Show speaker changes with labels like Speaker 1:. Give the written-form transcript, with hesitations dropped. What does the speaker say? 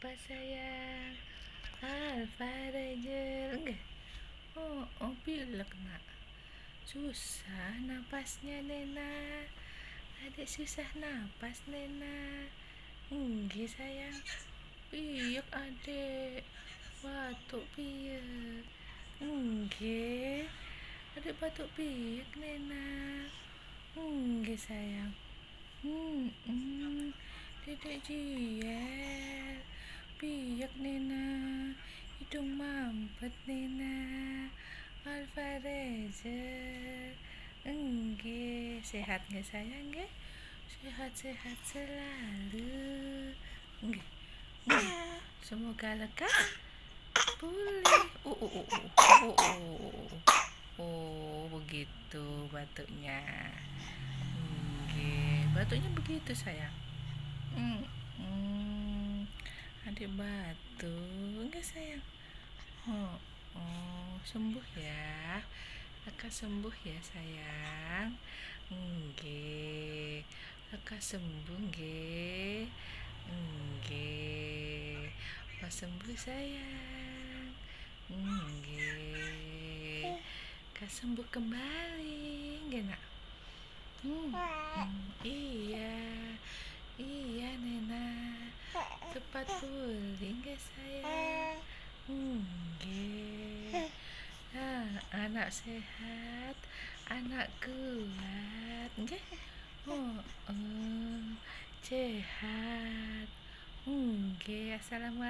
Speaker 1: Apa sayang? Alfa Ranger enggak? Oh, pilek nak. Susah napasnya Nena. Adik susah napas Nena. Enggak sayang. Piyak adik. Batuk piyak. Enggak. Adik batuk piyak Nena. Enggak sayang. Dedek jiel. Piyak Nena. Hidung mampet Nena. Alfa Ranger. Enggak. Sehat nggak sayang nggak? Sehat-sehat selalu. Enggak. Semoga lekas pulih. Begitu batuknya. Batuknya begitu sayang. Adik batuk enggak sayang? Sembuh ya. Lekas sembuh ya sayang. Nggih. Lekas sembuh nggih. Nggih. Pas sembuh sayang. Nggih. Lekas sembuh kembali nggih nak? Iya Nena. Cepat pulih nggih sayang? Nggih. Anak sehat, anak kuat nggih? Sehat. Nggih. Assalamualaikum.